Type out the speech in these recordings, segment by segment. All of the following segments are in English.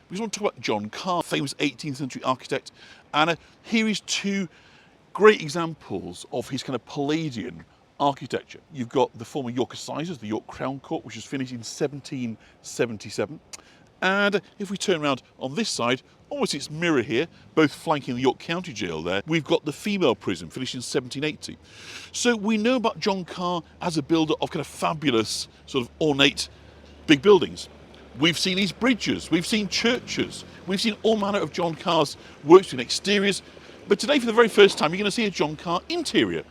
We just want to talk about John Carr, famous 18th century architect. And here is two great examples of his kind of Palladian architecture. You've got the former York Assizes, the York Crown Court, which was finished in 1777. And if we turn around on this side, almost its mirror here, both flanking the York County Jail there, we've got the female prison, finished in 1780. So we know about John Carr as a builder of kind of fabulous, sort of ornate, big buildings. We've seen his bridges, we've seen churches, we've seen all manner of John Carr's works in exteriors, but today for the very first time you're going to see a John Carr interior.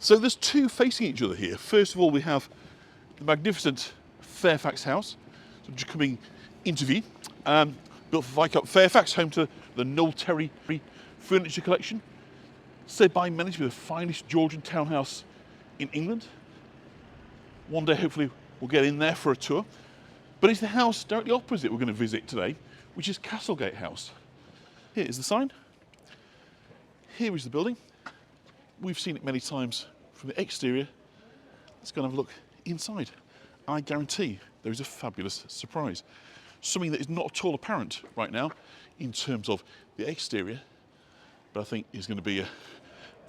So there's two facing each other here. First of all, we have the magnificent Fairfax house, so just coming into view, built for Viscount Fairfax, home to the Noel Terry furniture collection, said by many to be the finest Georgian townhouse in England. One day hopefully we'll get in there for a tour. But it's the house directly opposite we're going to visit today, which is Castlegate House. Here is the sign. Here is the building. We've seen it many times from the exterior. Let's go and have a look inside. I guarantee there is a fabulous surprise. Something that is not at all apparent right now in terms of the exterior, but I think is going to be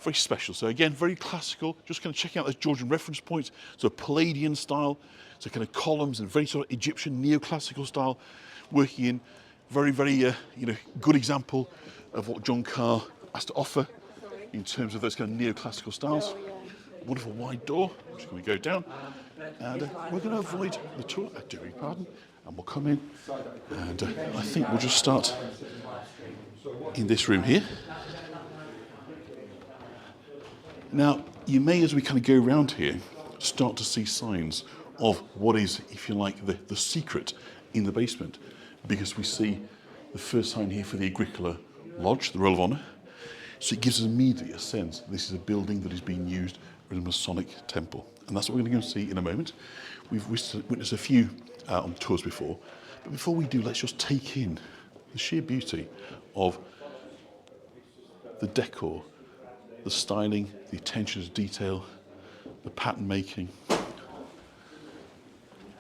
very special. So again, very classical, just kind of checking out those Georgian reference points. So Palladian style, so kind of columns and very sort of Egyptian neoclassical style working in. Very, very, good example of what John Carr has to offer in terms of those kind of neoclassical styles. Wonderful wide door, which is going to go down. And we're going to avoid the tour, I do beg pardon, and we'll come in. And I think we'll just start in this room here. Now, you may, as we kind of go around here, start to see signs of what is, if you like, the secret in the basement, because we see the first sign here for the Agricola Lodge, the Roll of Honour. So it gives us immediately a sense that this is a building that is being used in a Masonic temple. And that's what we're going to go and see in a moment. We've witnessed a few on tours before, but before we do, let's just take in the sheer beauty of the decor, the styling, the attention to detail, the pattern making,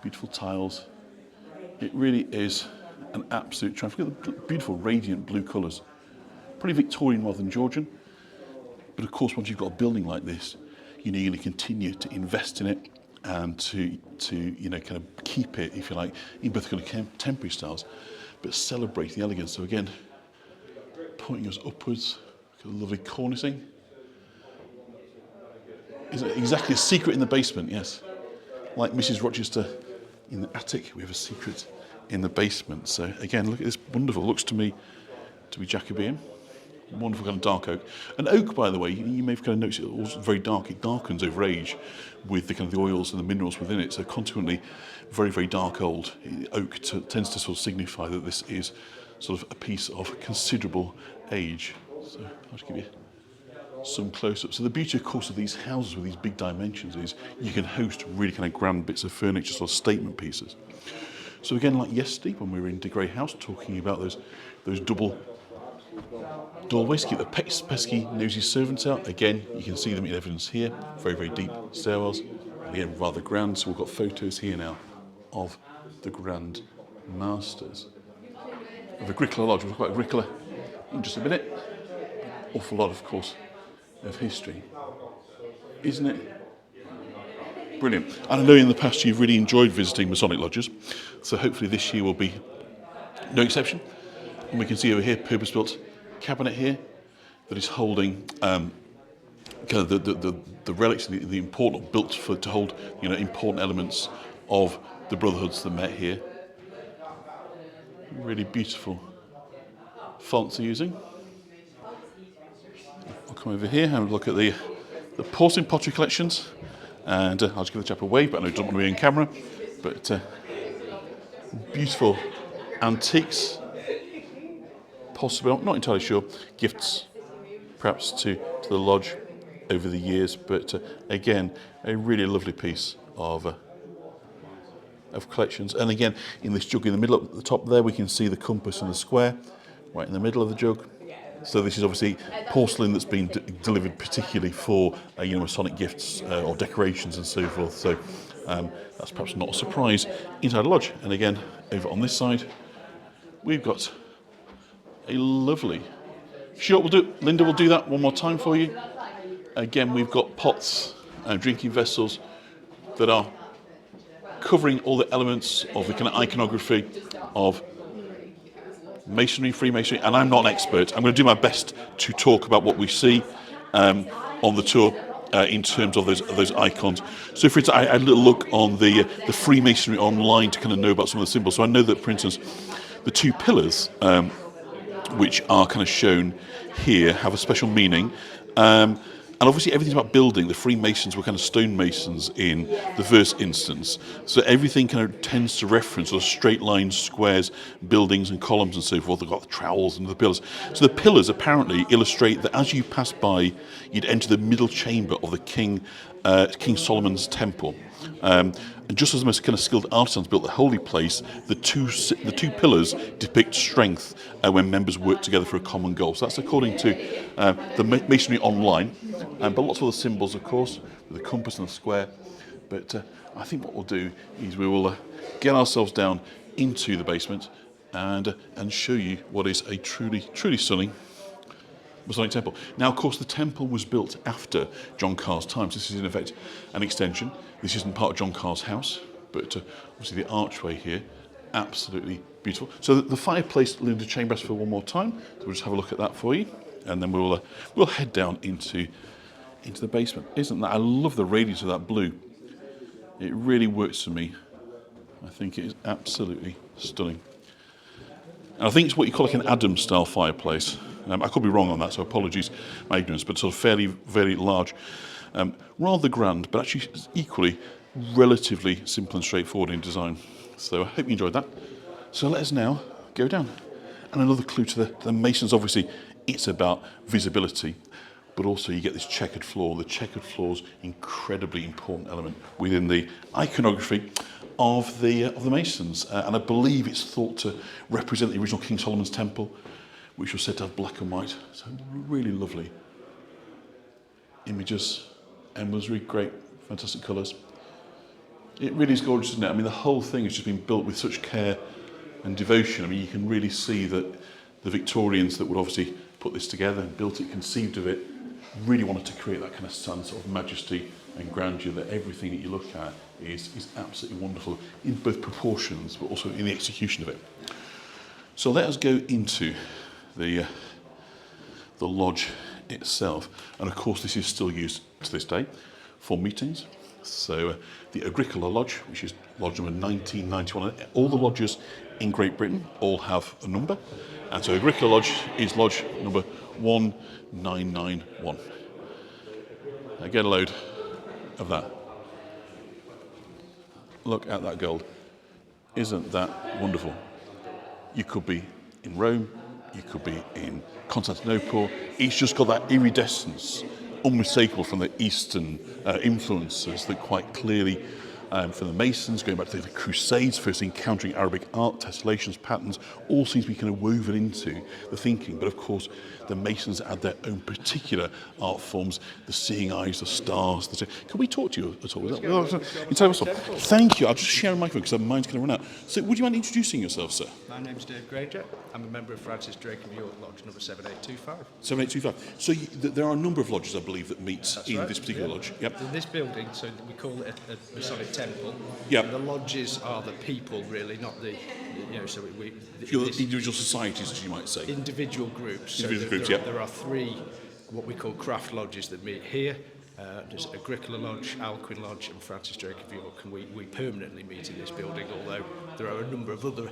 beautiful tiles. It really is an absolute triumph. Look at the beautiful radiant blue colours. Pretty Victorian rather than Georgian. But of course, once you've got a building like this, you're going to continue to invest in it and to kind of keep it, if you like, in both kind of contemporary styles, but celebrate the elegance. So again, pointing us upwards, got a lovely cornicing. Is it exactly a secret in the basement? Yes. Like Mrs. Rochester in the attic, we have a secret in the basement. So again, look at this wonderful, looks to me to be Jacobean. Wonderful kind of dark oak. And oak, by the way, you may have kind of noticed it's also very dark. It darkens over age with the kind of the oils and the minerals within it. So consequently, very, very dark old. Oak tends to sort of signify that this is sort of a piece of considerable age. So I'll just give you some close-up. So the beauty, of course, of these houses with these big dimensions is you can host really kind of grand bits of furniture, sort of statement pieces. So again, like yesterday when we were in DeGray House talking about those double doorways, keep the pesky, nosy servants out. Again, you can see them in evidence here. Very, very deep stairwells. And again, rather grand. So we've got photos here now of the Grand Masters of Agricola Lodge. We'll talk about Agricola in just a minute. Awful lot, of course, of history. Isn't it? Brilliant. And I know in the past you've really enjoyed visiting Masonic lodges, so hopefully this year will be no exception. And we can see over here, purpose-built cabinet here that is holding kind of the relics, the important, built to hold important elements of the brotherhoods that met here. Really beautiful fonts they're using. I'll come over here and have a look at the porcelain pottery collections, and I'll just give the chap a wave, but I know I don't want to be on camera. But beautiful antiques. Possibly, I'm not entirely sure, gifts perhaps to the lodge over the years, but again, a really lovely piece of collections. And again, in this jug in the middle, at the top there, we can see the compass and the square right in the middle of the jug. So this is obviously porcelain that's been delivered particularly for Masonic gifts or decorations and so forth. So that's perhaps not a surprise inside the lodge. And again, over on this side, we've got a lovely, sure, we'll do, Linda will do that one more time for you. Again, we've got pots and drinking vessels that are covering all the elements of the kind of iconography of masonry, Freemasonry, and I'm not an expert. I'm going to do my best to talk about what we see on the tour in terms of those icons. So, for instance, I had a little look on the Freemasonry online to kind of know about some of the symbols. So I know that, for instance, the two pillars, which are kind of shown here, have a special meaning. And obviously everything's about building. The Freemasons were kind of stonemasons in the first instance. So everything kind of tends to reference sort of straight lines, squares, buildings and columns and so forth. They've got the trowels and the pillars. So the pillars apparently illustrate that as you pass by, you'd enter the middle chamber of the King Solomon's temple. And just as the most kind of skilled artisans built the holy place, the two pillars depict strength when members work together for a common goal. So that's according to the Masonry online, but lots of other symbols, of course, with the compass and the square. But I think what we'll do is we will get ourselves down into the basement and show you what is a truly stunning Masonic temple. Now, of course, the temple was built after John Carr's time. So this is, in effect, an extension. This isn't part of John Carr's house, but obviously the archway here, absolutely beautiful. So the fireplace, Linda Chambers for one more time. So we'll just have a look at that for you, and then we'll head down into the basement. Isn't that? I love the radiance of that blue. It really works for me. I think it is absolutely stunning. And I think it's what you call like an Adams-style fireplace. I could be wrong on that, so apologies my ignorance, but sort of fairly, very large. Rather grand, but actually equally relatively simple and straightforward in design. So I hope you enjoyed that. So let us now go down. And another clue to the Masons, obviously, it's about visibility, but also you get this checkered floor. The checkered floor is an incredibly important element within the iconography of the Masons. And I believe it's thought to represent the original King Solomon's temple, which was said to have black and white. So really lovely images, and was really great, fantastic colours. It really is gorgeous, isn't it? I mean, the whole thing has just been built with such care and devotion. I mean, you can really see that the Victorians that would obviously put this together and built it, conceived of it, really wanted to create that kind of sense of majesty and grandeur, that everything that you look at is absolutely wonderful in both proportions, but also in the execution of it. So let us go into the lodge itself, and of course this is still used to this day for meetings. So the Agricola Lodge, which is lodge number 1991, all the lodges in Great Britain all have a number, and so Agricola Lodge is lodge number 1991. Now get a load of that. Look at that gold. Isn't that wonderful? You could be in Rome, you could be in Constantinople. It's just got that iridescence, unmistakable from the Eastern influences that quite clearly, from the Masons, going back to the Crusades, first encountering Arabic art, tessellations, patterns, all seems to be kind of woven into the thinking. But of course, the Masons add their own particular art forms, the seeing eyes, the stars. Can we talk to you at all? Thank you. I'll just share a microphone because mine's going to run out. So would you mind introducing yourself, sir? My name's Dave Granger. I'm a member of Francis Drake of York Lodge number 7825. 7825. So there are a number of lodges, I believe, that meet That's in right. this particular lodge. Yep. In this building, so we call it a Masonic temple. Yep. And the lodges are the people, really, not the, so Individual societies, as you might say. individual groups. Individual groups, there, yeah. there are three, what we call craft lodges that meet here. There's Agricola Lodge, Alcuin Lodge and Francis Drake of York, and we permanently meet in this building, although there are a number of other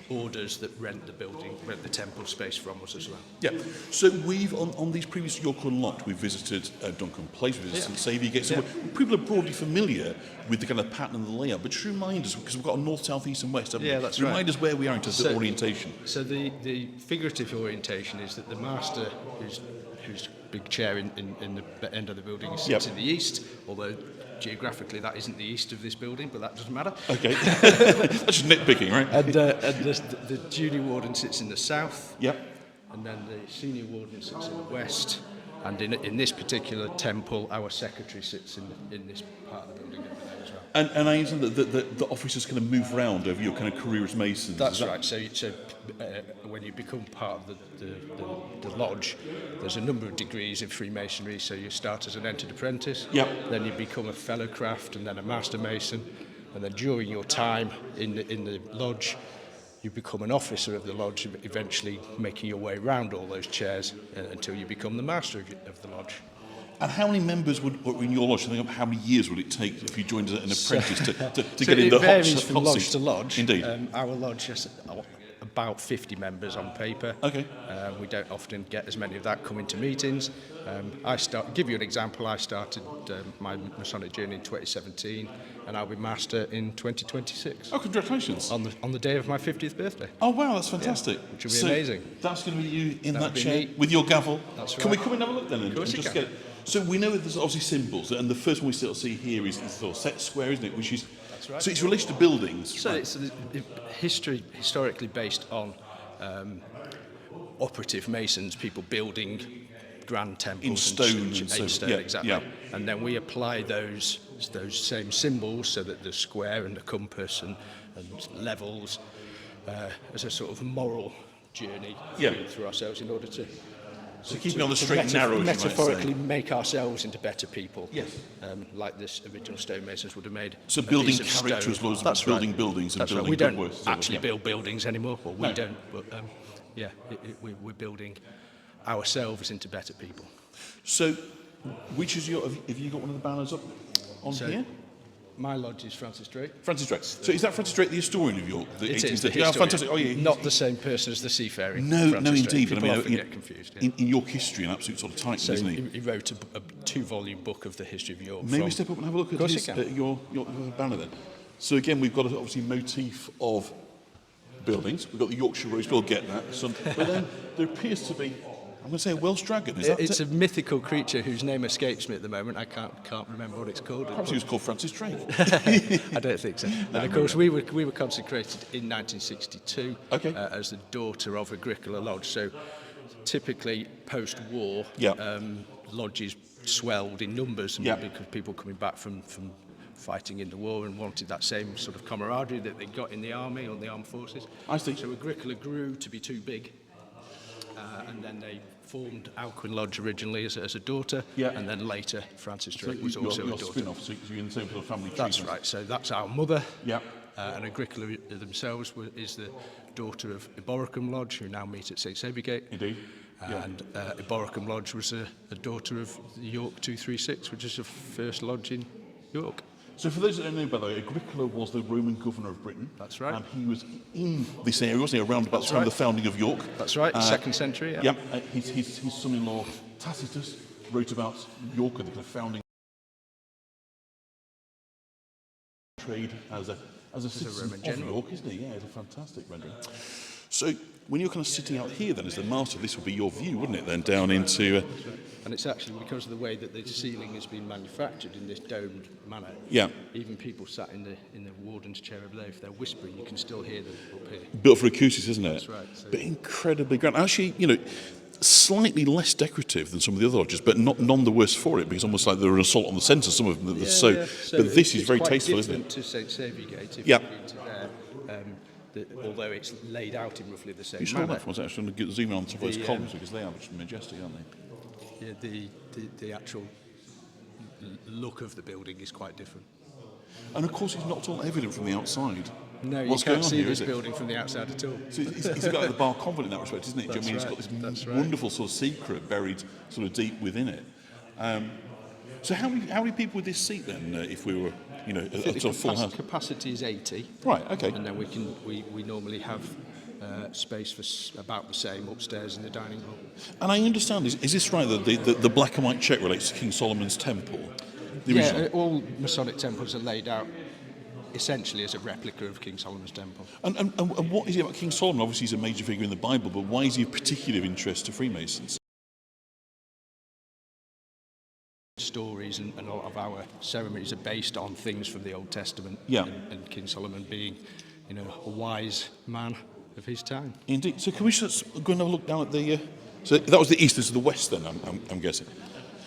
orders that rent the temple space from us as well. Yeah. So we've, on these previous York Lot, we've visited Duncan Place, we've visited St Saviour Gate, so people are broadly familiar with the kind of pattern and the layout, but just remind us, because we've got a north, south, east and west, haven't we? That's remind right. us where we are in terms of orientation. So the figurative orientation is that the master, whose big chair in the end of the building sits in the east, although geographically that isn't the east of this building, but that doesn't matter. Okay. That's just nitpicking, right? And the junior warden sits in the south. Yep. And then the senior warden sits in the west. And in this particular temple, our secretary sits in this part of the building over there as well. And I understand that the officers kind of move around over your kind of career as Masons. That's right. So when you become part of the lodge, there's a number of degrees in Freemasonry. So you start as an entered apprentice, then you become a fellow craft, and then a master mason, and then during your time in the lodge, you become an officer of the lodge, eventually making your way around all those chairs until you become the master of the lodge. And how many members were in your lodge? Think of how many years would it take if you joined as an apprentice to get in the hot seat? It varies from lodge to lodge. Indeed. Our lodge has about 50 members on paper. Okay. We don't often get as many of that coming to meetings. Give you an example. I started my Masonic journey in 2017, and I'll be master in 2026. Oh, congratulations! On the day of my 50th birthday. Oh wow, that's fantastic. Yeah, which will be amazing. That's going to be you in that chair me. with your gavel. That's right. Can we come and have a look then? Of course you can. Get it? So we know that there's obviously symbols, and the first one we sort of see here is sort of set square, isn't it? Which is That's right. So it's related to buildings. So right? it's historically based on operative masons, people building grand temples In stone in and stone, yeah, exactly. yeah. And then we apply those same symbols, so that the square and the compass and levels as a sort of moral journey through ourselves in order to. So keeping on the straight and narrow, metaphorically make ourselves into better people. Yes. Like this original stonemasons would have made. So a building piece of character stone. as well as That's building right. buildings and That's building right. We don't good works. actually build buildings anymore, or we No. don't. But we're building ourselves into better people. So, which is your? Have you got one of the banners up on here? My lodge is Francis Drake. Francis Drake. So is that Francis Drake the historian of your? The It 18th is the century? Oh, historian. fantastic! Oh, yeah. Not the same person as the seafaring. No, Francis no, Drake. indeed. People But I mean, often get confused. Yeah. In York history, an absolute sort of titan, So isn't he? he wrote a 2-volume book of the history of York. Maybe step up and have a look at his, your banner then. So again, we've got obviously motif of buildings. We've got the Yorkshire Rose. We'll get that. But then there appears to be, I'm going to say, a Welsh dragon. Is that It's a mythical creature whose name escapes me at the moment. I can't remember what it's called. Perhaps he was called Francis Drake. I don't think so. And of course, we were consecrated in 1962 as the daughter of Agricola Lodge. So typically post-war, lodges swelled in numbers because people coming back from fighting in the war and wanted that same sort of camaraderie that they got in the army or the armed forces. I see. So Agricola grew to be too big, and then they formed Alcuin Lodge originally as a daughter, and then later Francis Drake was also a daughter. Spin-off, so you're in the same sort of family tree. That's right. So that's our mother. Yeah. And Agricola themselves is the daughter of Eboracum Lodge, who now meet at St Castlegate. Indeed. And Eboracum Lodge was a daughter of York 236, which is the first lodge in York. So for those that don't know, by the way, Agricola was the Roman governor of Britain. That's right. And he was in this area, wasn't he, around about the time of the founding of York. That's right, 2nd century. Yeah. His son-in-law, Tacitus, wrote about York and the kind of founding trade as a citizen of York, isn't he? Yeah, it's a fantastic rendering. So when you're kind of sitting out here then as the master, this would be your view, wouldn't it, then, down into... And it's actually because of the way that the ceiling has been manufactured in this domed manner. Yeah. Even people sat in the warden's chair over there, if they're whispering, you can still hear them up here. Built for acoustics, isn't it? That's right. So but incredibly grand. Actually, slightly less decorative than some of the other lodges, but none the worse for it, because almost like they're an assault on the centre, some of them. So but this is very tasteful, isn't it? To St Saviourgate, if yeah. you've been to there, although it's laid out in roughly the same manner. You saw that for us, actually. I'm going to zoom in on top of those columns, because they are just majestic, aren't they? Yeah, the actual look of the building is quite different. And of course, it's not all evident from the outside. No, you What's can't going on see here, this building from the outside at all. So it's a bit like the Bar Convent in that respect, isn't it? Do you know what I mean? It's got this wonderful sort of secret buried sort of deep within it. So how many people would this seat then, if we were, a sort of full house? Capacity is 80. Right. Okay. And then we normally have space for about the same upstairs in the dining hall. And I understand, is this right, that the black and white check relates to King Solomon's temple? All Masonic temples are laid out essentially as a replica of King Solomon's temple. And what is it about King Solomon? Obviously he's a major figure in the Bible, but why is he of particular interest to Freemasons? Stories and a lot of our ceremonies are based on things from the Old Testament. Yeah. And King Solomon being, a wise man of his time. Indeed. So can we just go and have a look down at the... So that was the east, this is the west then, I'm guessing.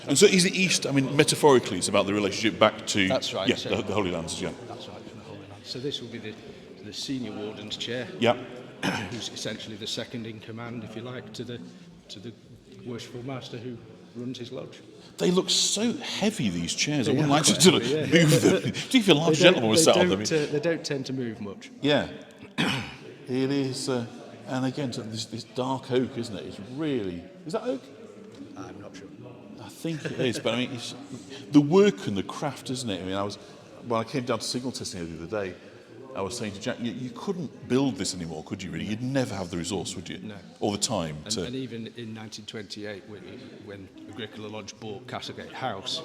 And so is the East, I mean, metaphorically, it's about the relationship back to That's right. yeah, So the Holy Lands, yeah. that's right, from the Holy Land. So this will be the senior warden's chair, Yeah. who's essentially the second in command, if you like, to the worshipful master who runs his lodge. They look so heavy, these chairs. I They wouldn't are like to quite sort of heavy, yeah. move them. Do you feel a large gentleman was sat on them? They don't tend to move much. Yeah. It is, and again, so this dark oak, isn't it? It's really, is that oak? I'm not sure. I think it is, but I mean, it's the work and the craft, isn't it? I mean, when I came down to signal testing the other day, I was saying to Jack, you couldn't build this anymore, could you really? You'd never have the resource, would you? No. All the time. And even in 1928, when Agricola Lodge bought Castlegate House,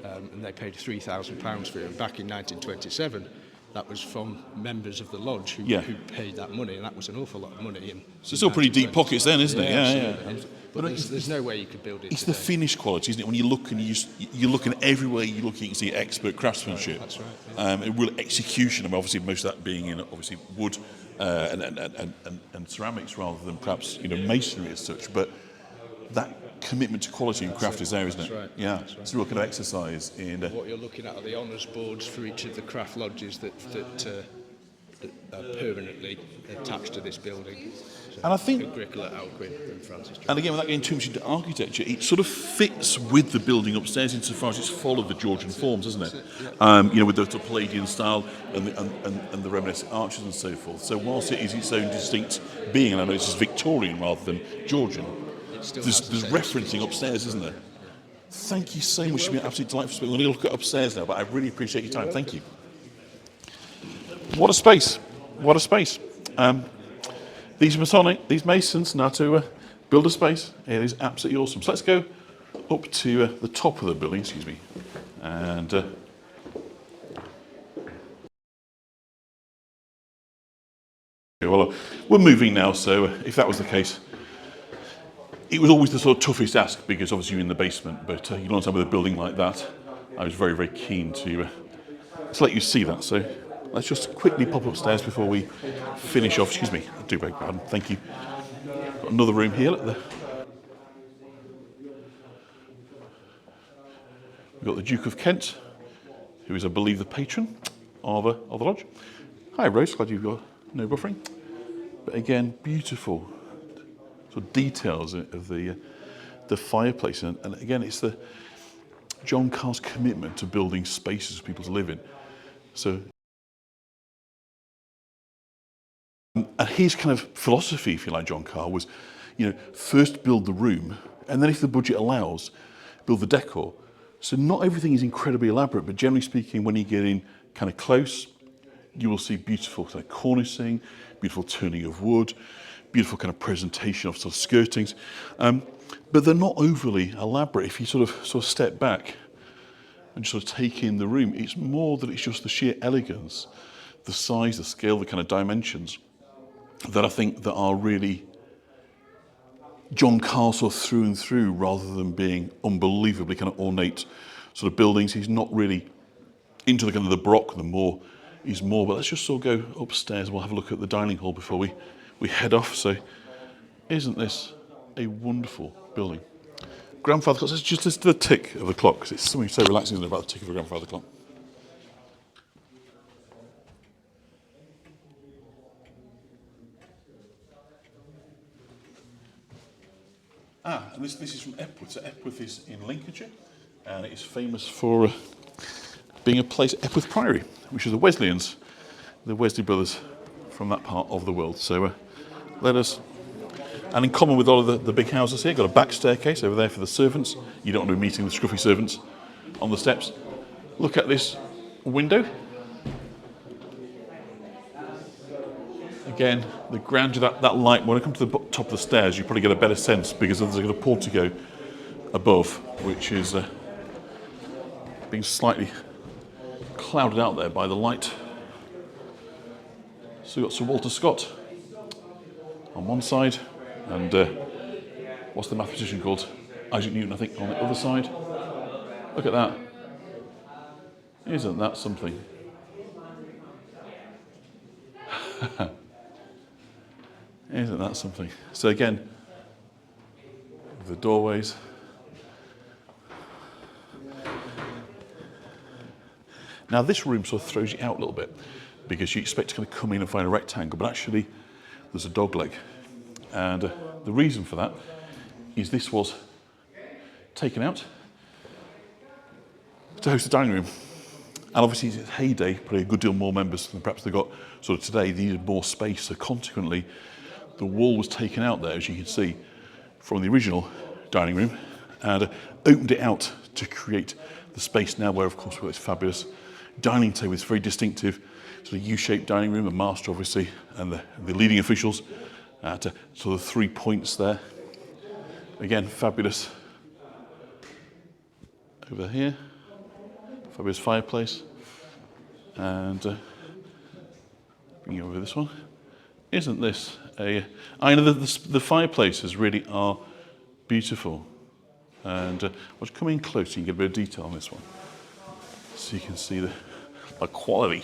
and they paid £3,000 for it, back in 1927, that was from members of the lodge who paid that money, and that was an awful lot of money. So it's still pretty deep pockets then, isn't it? Yeah. But there's no way you could build it It's today. the finish quality, isn't it? When you look and you're looking everywhere you look, you can see expert craftsmanship. That's right. Yeah. And real execution. I mean, obviously, most of that being in obviously wood and ceramics rather than perhaps masonry as such. But that commitment to quality and craft is there, isn't it? That's right. Yeah, That's right. it's a real kind of exercise in. What you're looking at are the honours boards for each of the craft lodges that are permanently attached to this building. So And I think, Agricola, Alcuin, and Francis Drake. and again, without getting too much into architecture, it sort of fits with the building upstairs insofar as it's followed the Georgian forms, isn't it? With the sort of Palladian style and the reminiscent arches and so forth. So whilst it is its own distinct being, and I know it's Victorian rather than Georgian, there's referencing upstairs, isn't there? Thank you so much. It's been absolutely delightful. We're going to look at upstairs now, but I really appreciate your time. Thank you. What a space. What a space. These Masonic, these Masons, now to build a space. It is absolutely awesome. So let's go up to the top of the building, excuse me. And well, we're moving now, so if that was the case, it was always the sort of toughest ask because obviously you're in the basement, but you don't have with a building like that. I was very, very keen to let you see that. So let's just quickly pop upstairs before we finish off. Excuse me, I do beg pardon. Thank you. Got another room here. Look there. We've got the Duke of Kent, who is, I believe, the patron of the lodge. Hi, Rose. Glad you've got no buffering. But again, beautiful sort of details of the fireplace, and again, it's the John Carr's commitment to building spaces for people to live in. So, and his kind of philosophy, if you like, John Carr, was, first build the room, and then if the budget allows, build the decor. So not everything is incredibly elaborate, but generally speaking, when you get in kind of close, you will see beautiful kind of cornicing, beautiful turning of wood, beautiful kind of presentation of sort of skirtings, but they're not overly elaborate. If you sort of step back and just sort of take in the room, it's more that it's just the sheer elegance, the size, the scale, the kind of dimensions that I think that are really John Carr sort of through and through, rather than being unbelievably kind of ornate sort of buildings. He's not really into the kind of the Baroque, he's more, but let's just sort of go upstairs and we'll have a look at the dining hall before we head off. So isn't this a wonderful building? Grandfather clock, let's just listen to the tick of the clock, because it's something so relaxing, isn't it, about the tick of a grandfather clock. And this is from Epworth. So Epworth is in Lincolnshire, and it is famous for being a place, Epworth Priory, which is the Wesleyans, the Wesley brothers from that part of the world. So let us, and in common with all of the big houses here, got a back staircase over there for the servants. You don't want to be meeting the scruffy servants on the steps. Look at this window. Again, the grandeur, that light, when I come to the top of the stairs, you probably get a better sense because there's a portico above, which is being slightly clouded out there by the light. So we've got Sir Walter Scott on one side, and what's the mathematician called? Isaac Newton, I think, on the other side. Look at that. Isn't that something? Isn't that something? So again, the doorways. Now this room sort of throws you out a little bit because you expect to kind of come in and find a rectangle, but actually there's a dog leg. And the reason for that is this was taken out to host a dining room. And obviously in its heyday, probably a good deal more members than perhaps they got sort of today. They needed more space, so consequently the wall was taken out there, as you can see, from the original dining room, and opened it out to create the space now where, of course, we've got this fabulous dining table. It's very distinctive, sort of U-shaped dining room, and master, obviously, and the leading officials at sort of 3 points there. Again, fabulous over here. Fabulous fireplace, and bring you over this one. Isn't this I know the fireplaces really are beautiful, and I'll just come in close so you can get a bit of detail on this one, so you can see the quality.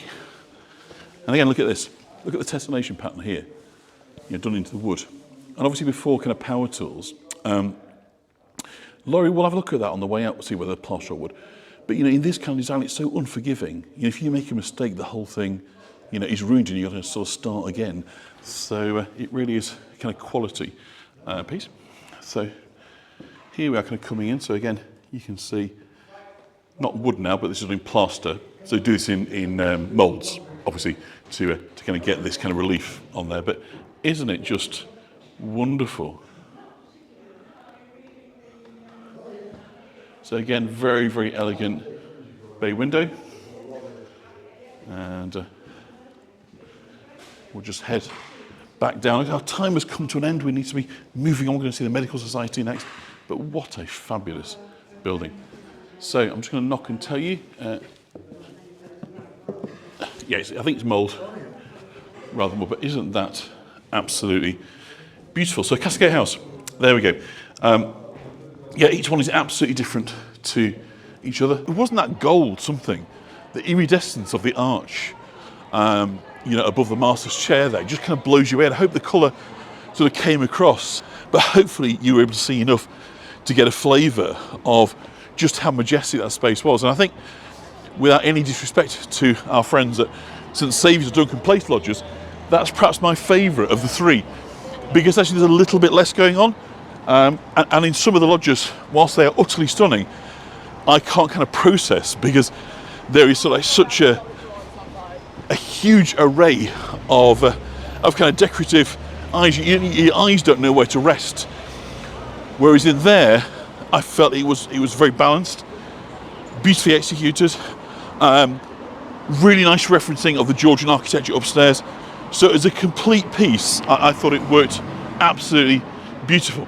And again, look at this. Look at the tessellation pattern here, done into the wood. And obviously, before kind of power tools, Laurie, we'll have a look at that on the way out, see whether plaster or wood. But in this kind of design, it's so unforgiving. If you make a mistake, the whole thing, is ruined, and you've got to sort of start again. So it really is kind of quality piece. So here we are, kind of coming in. So again, you can see not wood now, but this is in plaster. So do this in moulds, obviously, to kind of get this kind of relief on there. But isn't it just wonderful? So again, very, very elegant bay window. And we'll just head back down. Our time has come to an end. We need to be moving on. We're going to see the Medical Society next. But what a fabulous building. So I'm just going to knock and tell you. Yes, I think it's mould rather than wood, but isn't that absolutely beautiful? So Castlegate House, there we go. Yeah, each one is absolutely different to each other. Wasn't that gold something? The iridescence of the arch, above the master's chair there, just kind of blows you away. I hope the colour sort of came across, but hopefully you were able to see enough to get a flavour of just how majestic that space was. And I think, without any disrespect to our friends at St Saviour's Duncan Place Lodges, that's perhaps my favourite of the three, because actually there's a little bit less going on. And in some of the lodges, whilst they are utterly stunning, I can't kind of process, because there is sort of such a huge array of kind of decorative eyes. Your eyes don't know where to rest. Whereas in there, I felt it was very balanced, beautifully executed, really nice referencing of the Georgian architecture upstairs. So as a complete piece, I thought it worked absolutely beautiful.